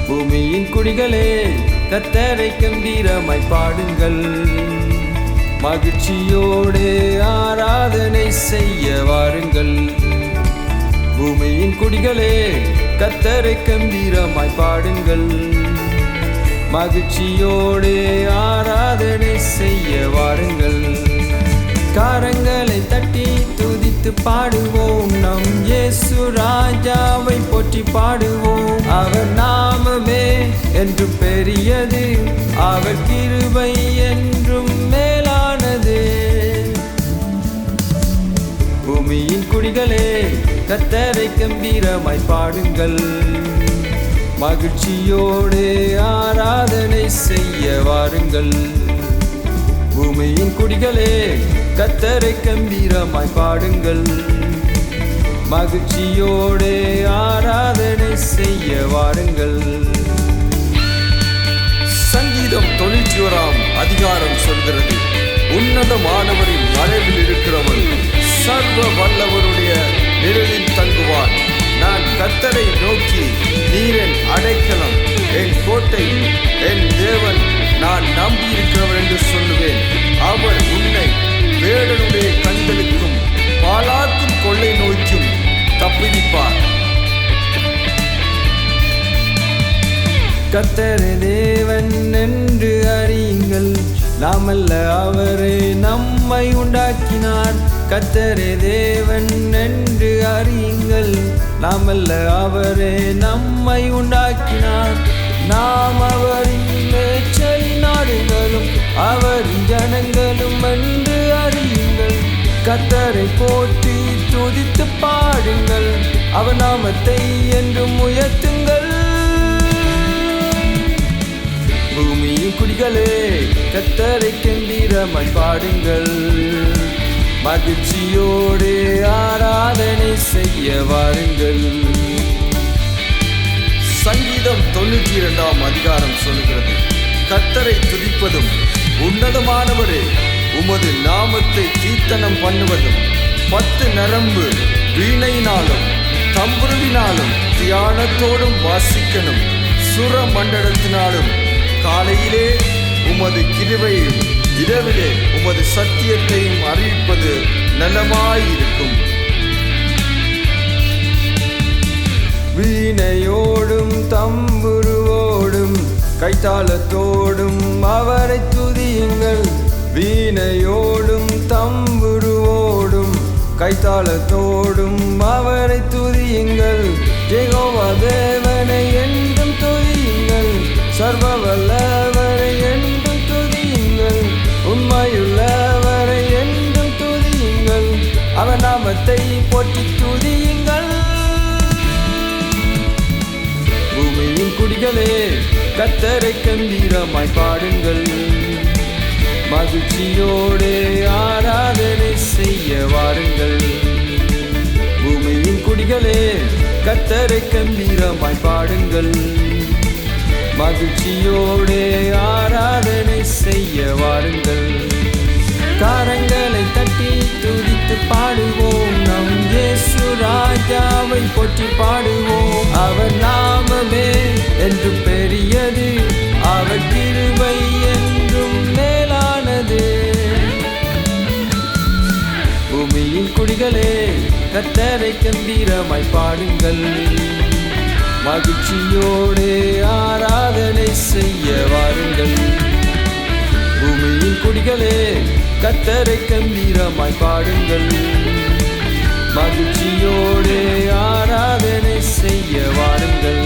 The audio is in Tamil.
பூமியின் குடிகளே, கர்த்தரை கம்பீரமாய் பாடுங்கள். மகிழ்ச்சியோடு ஆராதனை செய்ய வாருங்கள். பூமியின் குடிகளே, கர்த்தரை கம்பீரமாய் பாடுங்கள். மகிழ்ச்சியோடு ஆராதனை செய்ய வாருங்கள். கரங்களை தட்டி துதித்து பாடுவோம். நம் இயேசு ராஜாவை போற்றி பாடுவோம். அவர் நாமமே என்று பெரியது, அவர் கிருபை என்றும் மேலானது. பூமியின் குடிகளே, கர்த்தரை கம்பீரமாய் பாடுங்கள். மகிழ்ச்சியோடு ஆராதனை செய்ய வாருங்கள். பூமியின் குடிகளே, கர்த்தரை கம்பீரமாய் பாடுங்கள். மகிழ்ச்சியோடு ஆராதனை செய்ய வாருங்கள். சங்கீதம் 91 அதிகாரம் சொல்கிறது, உன்னதமானவரின் மறைவில் இருக்கிறவன் சர்வ வல்லவருடைய நிழலில் தங்குவான். நான் கர்த்தரை நோக்கி, நீர் என் அடைக்கலம், என் கோட்டை, என் தேவன், நான் நம்பியிருக்கிறவர் என்று சொல்லுவேன். அவர் உன்னை வேடனுடைய கண்களுக்கும் பாலாக்கும் கொள்ளை நோய்க்கும் தப்புவிப்பார். கர்த்தரே தேவன் என்று அறியுங்கள், நாமல்ல அவரே நம்மை உண்டாக்கினார். கர்த்தரே தேவன் என்று அறியுங்கள், நாமல்ல அவரே நம்மை உண்டாக்கினார். நாம் அவரின் மேய்ச்சல் நாடுகளும் அவரின் ஜனங்களும் என்று அறியுங்கள். கர்த்தரை போற்றி துதித்து பாடுங்கள், அவர் நாமத்தை என்றும் உயர்த்துங்கள். பூமியின் குடிகளே, கர்த்தரை கம்பீரமாய் பாடுங்கள். மகிழ்ச்சியோடு ஆராதனை செய்ய வாருங்கள். சங்கீதம் 92 அதிகாரம் சொல்கிறது, கர்த்தரை துதிப்பதும் உன்னதமானவரே உமது நாமத்தை கீர்த்தனம் பண்ணுவதும் 10 நரம்பு வீணையினாலும் தம்புருவினாலும் தியானத்தோடும் வாசிக்கணும். சுர மண்டலத்தினாலும் காலையிலே உமது கிருபையையும் இரவிலே உமது சத்தியத்தையும் அறிவிப்பது நலமாயிருக்கும். வீணையோடும் தம்புருவோடும் கைத்தாளத்தோடும் அவரை துதியுங்கள். வீணையோடும் தம்புருவோடும் கைத்தாளத்தோடும் அவரை துதியுங்கள். யெகோவா தேவனை என்றும் துதியுங்கள், சர்வ வல்லவரை என்றும் துதியுங்கள், உண்மையுள்ளவரை என்றும் துதியுங்கள், அவர் நாமத்தை போற்றி துதியுங்கள். பூமியின் குடிகளே, கர்த்தரை கம்பீரமாய் பாடுங்கள். மகிழ்ச்சியோடு ஆராதனை செய்ய வாருங்கள். பூமியின் குடிகளே, கர்த்தரை கம்பீரமாய் பாடுங்கள். மகிழ்ச்சியோடு ஆராதனை செய்ய வாருங்கள். கரங்களை தட்டி துதித்து பாடுவோம். நம் இயேசு ராஜாவை போற்றி பாடுவோம். அவர் நாமமே என்று பெரியது, அவர் கிருபை என்றும் மேலானது. பூமியின் குடிகளே, கர்த்தரை கம்பீரமாய் பாடுங்கள். மகிழ்ச்சியோடு ஆராதனை செய்ய வாருங்கள். பூமியின் குடிகளே, கர்த்தரை கம்பீரமாய் பாடுங்கள். மகிழ்ச்சியோடு ஆராதனை செய்ய வாருங்கள்.